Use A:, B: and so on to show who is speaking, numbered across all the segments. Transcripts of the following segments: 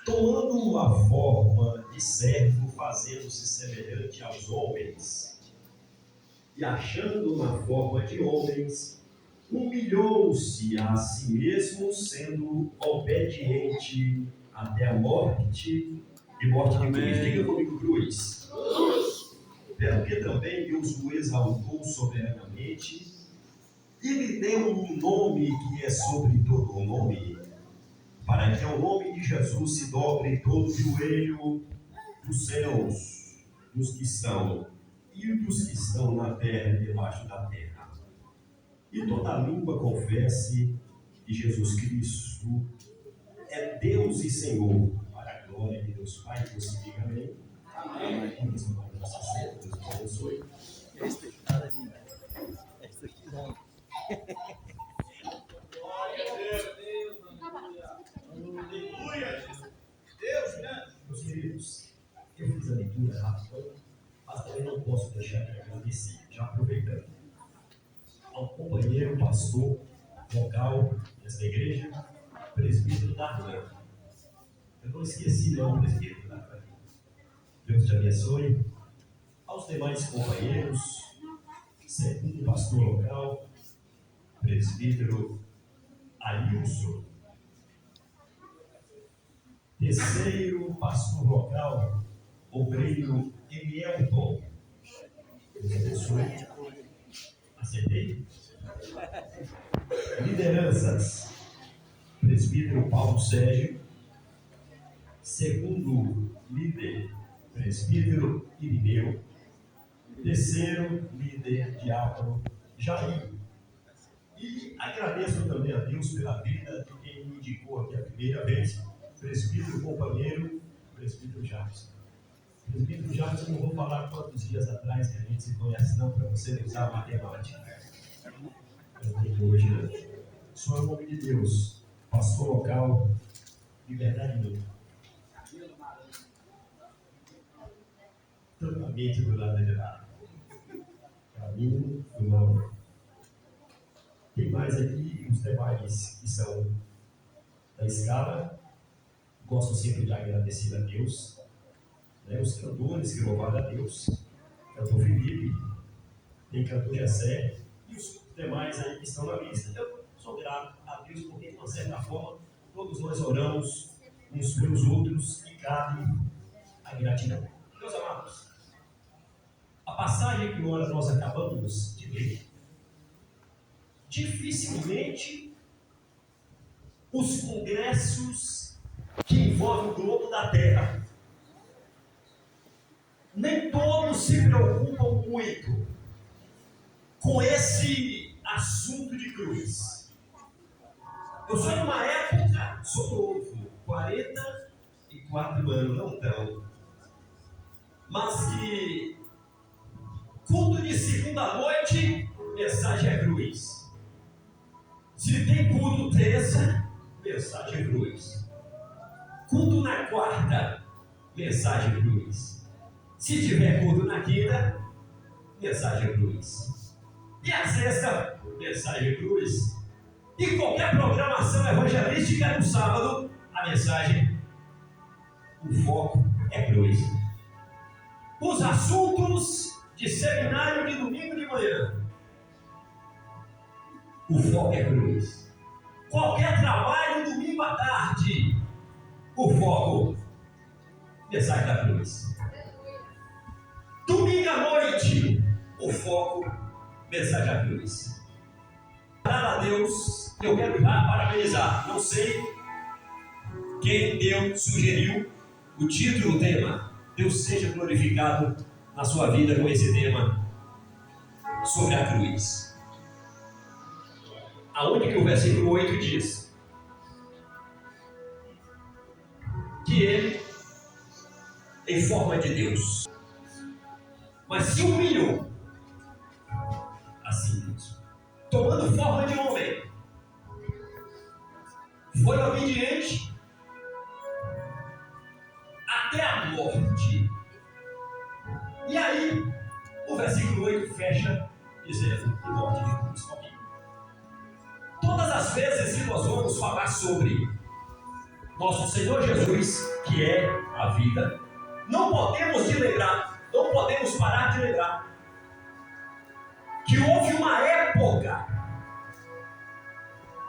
A: tomando a forma de servo, fazendo-se semelhante aos homens, e achando na forma de homens, humilhou-se a si mesmo, sendo obediente até a morte, e morte de cruz. Diga comigo, cruz. Pelo que também Deus o exaltou soberanamente, e lhe deu um nome que é sobre todo o nome, para que ao nome de Jesus se dobre todo o joelho dos céus, dos que estão, e dos que estão na terra e debaixo da terra. E toda língua confesse que Jesus Cristo é Deus e Senhor, para a glória de Deus Pai. Deus diga amém. Amém. Deus abençoe.
B: Esse aqui não.
C: Glória a Deus. Aleluia. Deus, né?
A: Meus queridos, eu fiz a leitura rápida, mas também não posso deixar de agradecer, já aproveitando, ao companheiro pastor vocal desta igreja, presbítero Darlan. Eu não esqueci não, presbítero Darlan. Deus te abençoe. Aos demais companheiros, segundo pastor local, presbítero Ailson. Terceiro pastor local, obreiro Elielton. Deus abençoe. Acertei? Lideranças, presbítero Paulo Sérgio. Segundo líder, presbítero Irineu. Terceiro líder, diácono Jair. E agradeço também a Deus pela vida de quem me indicou aqui a primeira vez, presbítero companheiro, presbítero Jadson. Presbítero Jadson, não vou falar quantos dias atrás que a gente se conhece não, para você não usar a matemática. Eu tenho hoje, né? Só em nome de Deus, pastor local, liberdade minha. Totalmente do lado de lá. Caminho do mal. Tem mais aqui os demais que são da escala. Gosto sempre de agradecer a Deus, né? Os cantores que louvaram a Deus, cantor Felipe, tem cantor Jessé e os demais aí que estão na lista. Eu sou grato a Deus porque, de uma certa forma, todos nós oramos uns pelos outros e cabe a gratidão. Meus amados, a passagem que agora nós acabamos de ler, dificilmente os congressos que envolvem o globo da Terra, nem todos se preocupam muito com esse assunto de cruz. Eu sou de uma época, sou novo, 44 anos, não tão, mas que culto de segunda-noite, mensagem é cruz. Se tem culto terça, mensagem é cruz. Culto na quarta, mensagem é cruz. Se tiver culto na quinta, mensagem é cruz. E a sexta, mensagem é cruz. E qualquer programação evangelística no sábado, a mensagem, o foco é cruz. Os assuntos de seminário de domingo de manhã, o foco é cruz. Qualquer trabalho domingo à tarde, o foco, mensagem da cruz. Domingo à noite, o foco, mensagem da cruz. Para Deus, eu quero parabenizar. Não sei quem Deus sugeriu o título, o tema. Deus seja glorificado na sua vida com esse tema sobre a cruz. Aonde que o versículo 8 diz que ele, em forma de Deus, mas se humilhou a si mesmo, tomando forma de homem, foi obediente até a morte. E aí, o versículo 8 fecha dizendo: e morte de cruz. Todas as vezes que nós vamos falar sobre nosso Senhor Jesus, que é a vida, não podemos parar de lembrar que houve uma época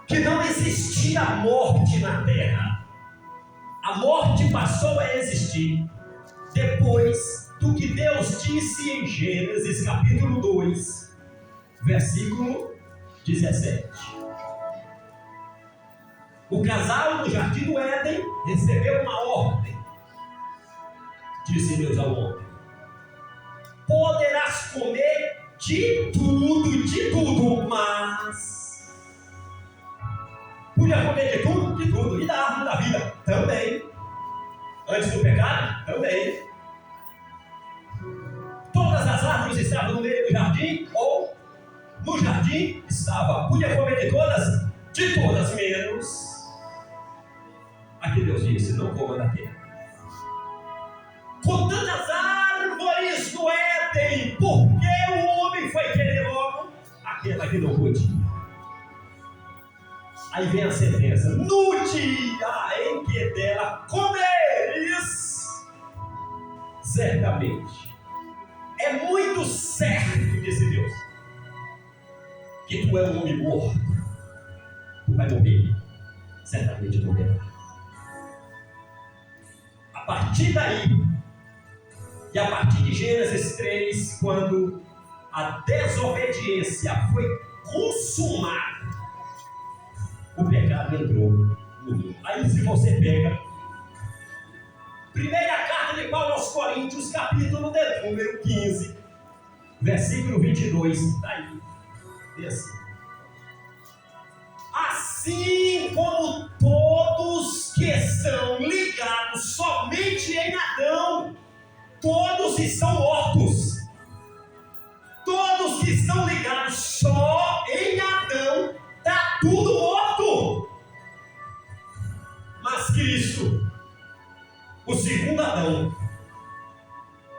A: que não existia morte na terra. A morte passou a existir depois do que Deus disse em Gênesis capítulo 2, versículo 17. O casal no jardim do Éden recebeu uma ordem. Disse Deus ao homem: poderás comer de tudo, mas podia comer de tudo, e da árvore da vida também. Antes do pecado, também. Todas as árvores estavam no meio do jardim, ou no jardim estava. Podia comer de todas menos a que Deus disse: não coma daquela. Com tantas árvores do Éden, porque o homem foi querer logo aquela que não podia. Aí vem a sentença: no dia em que dela comeres, certamente, é muito certo, disse Deus, que tu é um homem morto, tu vai morrer, certamente morrerá. A partir daí, e a partir de Gênesis 3, quando a desobediência foi consumada, o pecado entrou no mundo. Aí, se você pega primeira carta de Paulo aos Coríntios, capítulo de número 15, versículo 22, está aí. E assim como todos que são ligados somente em Adão, todos estão mortos. Todos que estão ligados só em Adão, está tudo morto. Mas Cristo, o segundo Adão,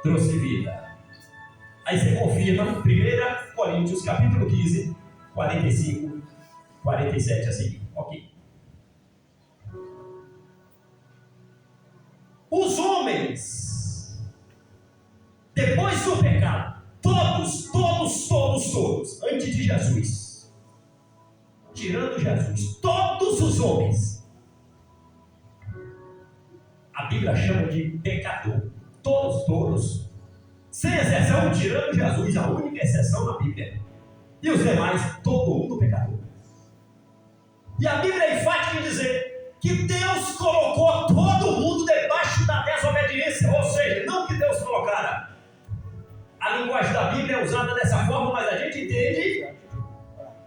A: trouxe vida. Aí você confirma 1 Coríntios capítulo 15, 45, 47 assim. Ok. Os homens, depois do pecado, todos, antes de Jesus, tirando Jesus, todos os homens, a Bíblia chama de pecador. Todos, sem exceção, tirando Jesus, a única exceção na Bíblia. E os demais, todo mundo pecador. E a Bíblia é enfática em dizer que Deus colocou todo mundo debaixo da desobediência. Ou seja, não que Deus colocara. A linguagem da Bíblia é usada dessa forma, mas a gente entende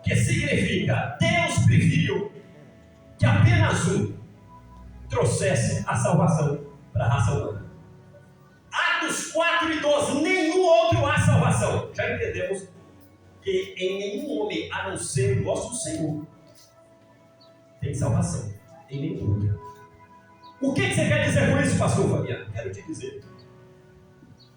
A: que significa: Deus preferiu que apenas um trouxesse a salvação para a raça humana. Atos 4:12, nenhum outro há salvação. Já entendemos que em nenhum homem, a não ser o nosso Senhor, tem salvação. Em nenhum outro. O que você quer dizer com isso, pastor Fabiano? Quero te dizer: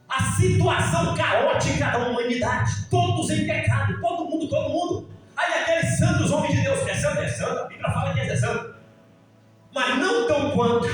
A: a situação caótica da humanidade, todos em pecado, todo mundo. Aí aqueles santos homens de Deus, é santo, a Bíblia fala que é santo, mas não tão quanto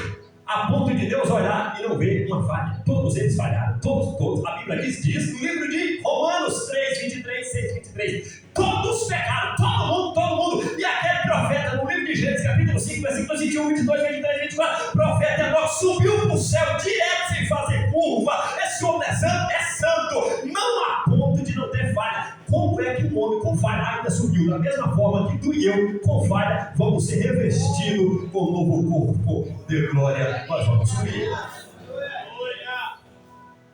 A: a ponto de Deus olhar e não ver uma falha. Todos eles falharam, todos. A Bíblia diz no livro de Romanos 3:23, todos pecaram, todo mundo. E aquele profeta no livro de Gênesis capítulo 5, versículos 21, 22, 23, 24, profeta Enoque subiu para o céu direto sem fazer curva. Esse homem é santo, não a ponto de não ter falha. Como é que um homem com falha ainda subiu? Da mesma forma que tu e eu, com falha, vamos ser revestidos com um novo corpo de glória. Nós vamos subir.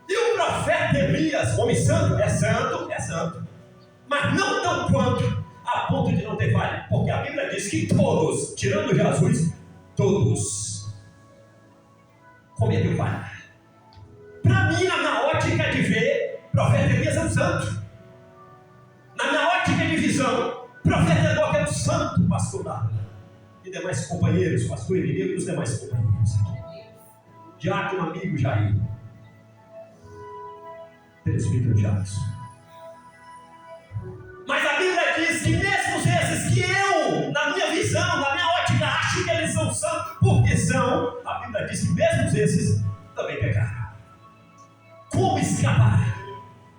A: E o profeta Elias, homem santo, é santo, mas não tão quanto a ponto de não ter falha, porque a Bíblia diz que todos, tirando Jesus, todos cometeram falha. Para mim, na ótica de ver, o profeta Elias é um santo. Na minha ótica de visão, o profeta Enoque é um santo, pastor Darla e demais companheiros, pastor Irineu e os demais companheiros aqui. Diácono amigo Jair, presbítero Jackson. Mas a Bíblia diz que mesmo esses que eu, na minha visão, na minha ótica, acho ache que eles são santos, porque são, a Bíblia diz que mesmo esses também pecaram. Como escapar?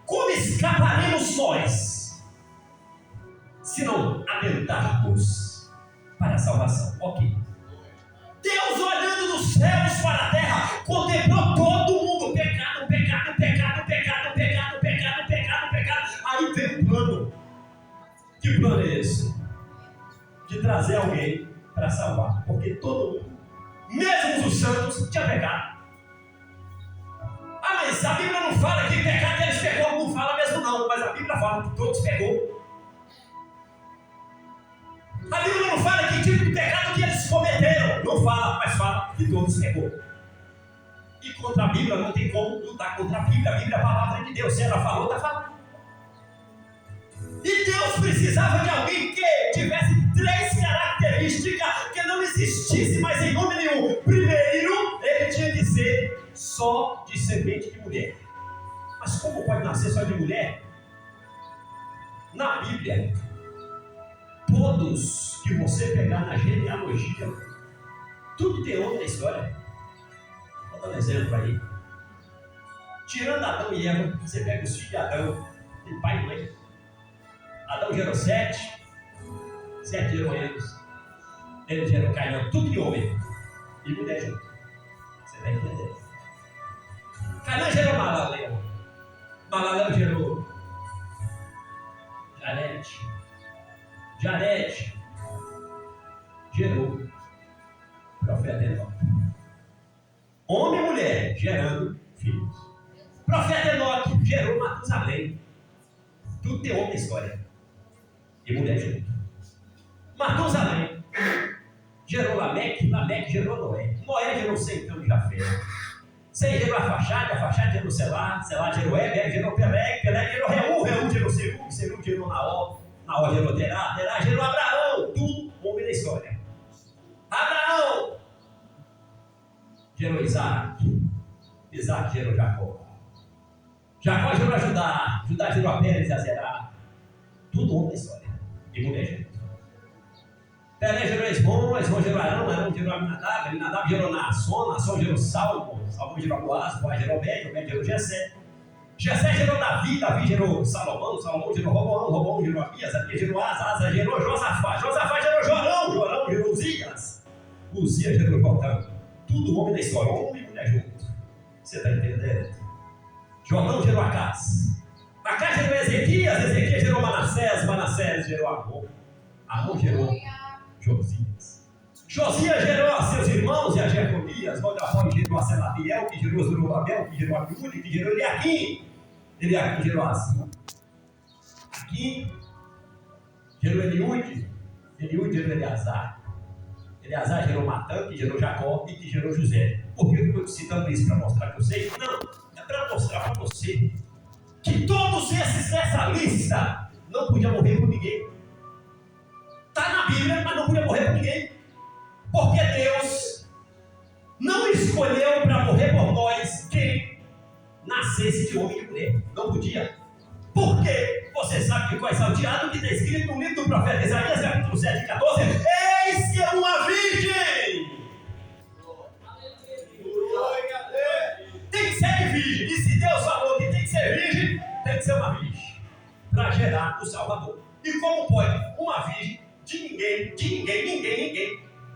A: Como escaparemos nós, se não atentarmos para a salvação? Ok. Deus, olhando dos céus para a terra, contemplou todo mundo. Pecado, pecado, pecado, pecado, pecado, pecado, pecado, pecado. Aí tem um plano. Que plano é esse? De trazer alguém para salvar. Porque todo mundo, mesmo os santos, tinha pecado. Ah, mas a Bíblia não fala que pecado eles pecou. Não fala mesmo não. Mas a Bíblia fala que todos pecou. A Bíblia não fala que tipo de pecado que eles cometeram. Não fala, mas fala que todos pecou. E contra a Bíblia não tem como lutar contra a Bíblia. A Bíblia é a palavra de Deus. Se ela falou, está falando. E Deus precisava de alguém que tivesse 3 características que não existisse mais em nome nenhum. Primeiro, ele tinha de ser só de semente de mulher. Mas como pode nascer só de mulher? Na Bíblia, todos que você pegar na genealogia, tudo tem homem na história. Vou dar um exemplo aí. Tirando Adão e Eva, você pega os filhos de Adão, tem pai e mãe. Adão gerou 7 gerou Enos, ele gerou Cainão, tudo de homem e mulher junto. Você vai entender. Cainão gerou Malalel, Malalel gerou Jarede gerou profeta Enoque. Homem e mulher gerando filhos. Profeta Enoque gerou Matusalém. Tudo tem homem na história e mulher junto. Matusalém gerou Lameque, Lameque gerou Noé. Noé gerou 100 anos de Jafé. 100 gerou Arfaxade gerou Selá, Selá gerou Heber, gerou Pelé, Pelé gerou Reu, Reu gerou Serug, Serug gerou Naó, Naó gerou Terá, Terá gerou Abraão. Tudo homem na história. Abraão gerou Isaac, Isaac gerou Jacó, Jacó gerou Judá, Judá gerou a Pérez e a Zerá. Tudo homem na história e mulher junto. Pelé gerou Esbom, Esbom gerou Arão, Arão gerou Aminadab, Aminadab gerou Naasson, Naasson gerou Salmo, Salmo gerou Boaz, Boaz gerou Obed, Obed gerou Jessé, Jessé gerou Davi, Davi gerou Salomão, Salomão gerou Roboão, Roboão gerou Abias, Abias gerou Asa, Asa gerou Josafá, Josafá gerou Jorão, Jorão gerou Uzias, Uzias gerou Jotão. Tudo homem da história, homem e mulher junto. Você está entendendo? Jotão gerou Acás, Acás gerou Ezequias, Ezequias gerou Manassés, Manassés gerou Amon, Amon gerou Josias. Josias gerou a seus irmãos e a Jeconias. Valdafone gerou a Selatiel, que gerou Zorobabel, que gerou a Abiúde, que gerou Eliaquim. Eliaquim gerou Azim. Aqui gerou Eliúde. Eliúde gerou Eleazar. Eleazar gerou Matã, que gerou Jacó e que gerou José. Por que eu estou citando isso? Para mostrar para vocês? Não, é para mostrar para você que todos esses dessa lista não podiam morrer por ninguém. Está na Bíblia, mas não podia morrer por ninguém. Porque Deus não escolheu para morrer por nós quem nascesse de homem e mulher. Não podia. Porque você sabe que qual é salteado que está escrito no livro do profeta Isaías, capítulo 7, 14. Eis que é uma virgem. Tem que ser virgem. E se Deus falou que tem que ser virgem, tem que ser uma virgem. Para gerar o Salvador. E como pode uma virgem de ninguém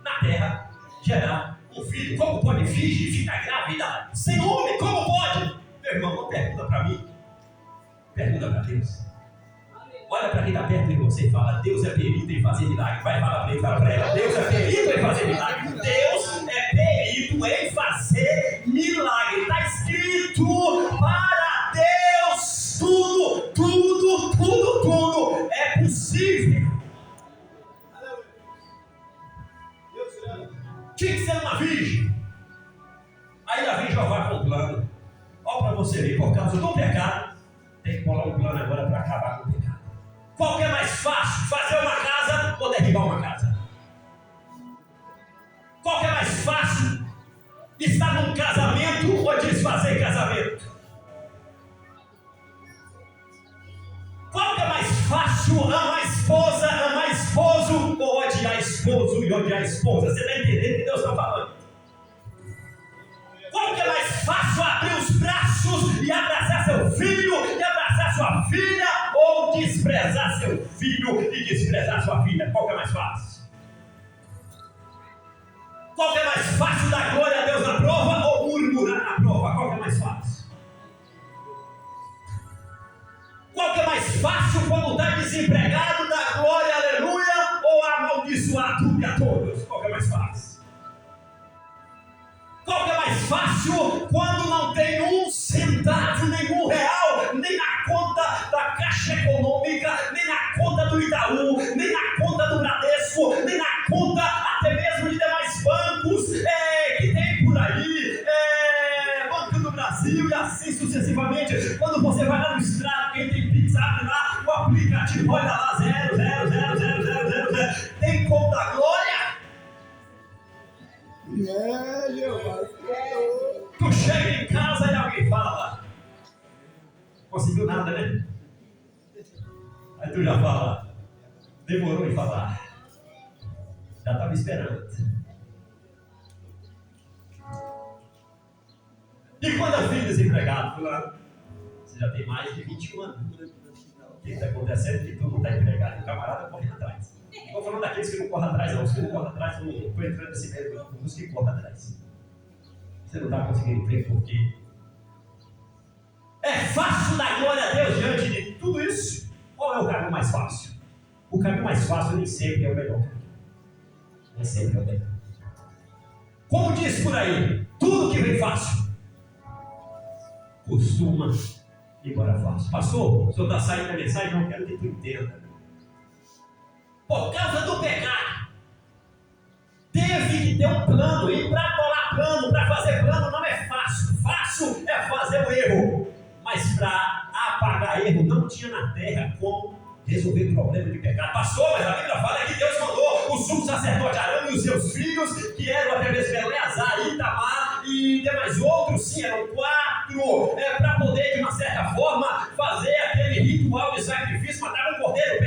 A: na terra gerar um filho? Como pode virgem ficar grávida sem homem? Como pode? Meu irmão, não pergunta para mim, pergunta para Deus. Olha para quem está perto de você e fala: Deus é perito em fazer milagre. Vai falar para ele, fala para ela: Deus é perito em fazer milagre. Deus é perito em fazer milagre. Está escrito: para Deus tudo é possível. Tinha que ser uma virgem. Aí a virgem já vai com o plano. Olha para você ver, por causa do pecado, tem que bolar um plano agora para acabar com o pecado. Qual que é mais fácil? Fazer uma casa ou derribar uma casa? Qual que é mais fácil? Estar num casamento ou desfazer casamento? Qual que é mais fácil? Amar a esposa, amar esposo ou odiar a esposa? esposo e odiar a esposa. Você está entendendo o que Deus está falando? Qual que é mais fácil abrir os braços e abraçar seu filho e abraçar sua filha, ou desprezar seu filho e desprezar sua filha? Qual que é mais fácil? Qual que é mais fácil dar glória a Deus na prova ou murmurar na prova? Qual que é mais fácil? Qual que é mais fácil quando está desempregado, dar glória, aleluia, ou amaldiçoar tudo e a todos? Qual que é mais fácil? Qual que é mais fácil quando não tem um centavo, nem um real, nem na conta da Caixa Econômica, nem na conta do Itaú, nem na conta do Bradesco, nem na conta até mesmo de demais bancos que tem por aí, Banco do Brasil e assim sucessivamente. Quando você vai lá no Extrato, quem tem Pix, abre lá o aplicativo, olha lá, 0, 0, 0, 0, 0, 0, 0. Tem como da glória? Tu chega em casa e alguém fala, conseguiu nada, né? Aí tu já fala, demorou em falar, já estava esperando. E quando eu fui desempregado, fulano, você já tem mais de 21 anos. O que está acontecendo? Que tu não está empregado e o camarada corre atrás. Não estou falando daqueles que não correm atrás, não. Os que não correm atrás, eu não estou entrando nesse meio dos que correm atrás. Você não está conseguindo emprego porque é fácil dar glória a Deus diante de tudo isso? Qual é o caminho mais fácil? O caminho mais fácil nem sempre é o melhor. Nem sempre é o melhor. Como diz por aí, tudo que vem fácil costuma ir embora fácil. Pastor, o senhor está saindo da mensagem, não quero que tu entenda. Por causa do pecado, teve que ter um plano, e para bolar plano, para fazer plano não é fácil. Fácil é fazer o erro, mas para apagar erro não tinha na terra como resolver problema de pecado. Pastor, mas a Bíblia fala que Deus mandou o sumo sacerdote Arão e os seus filhos, que eram até mesmo Eleazar, Itamar e demais outros, sim, eram 4, para poder de uma certa forma fazer aquele ritual de sacrifício, matar um cordeiro.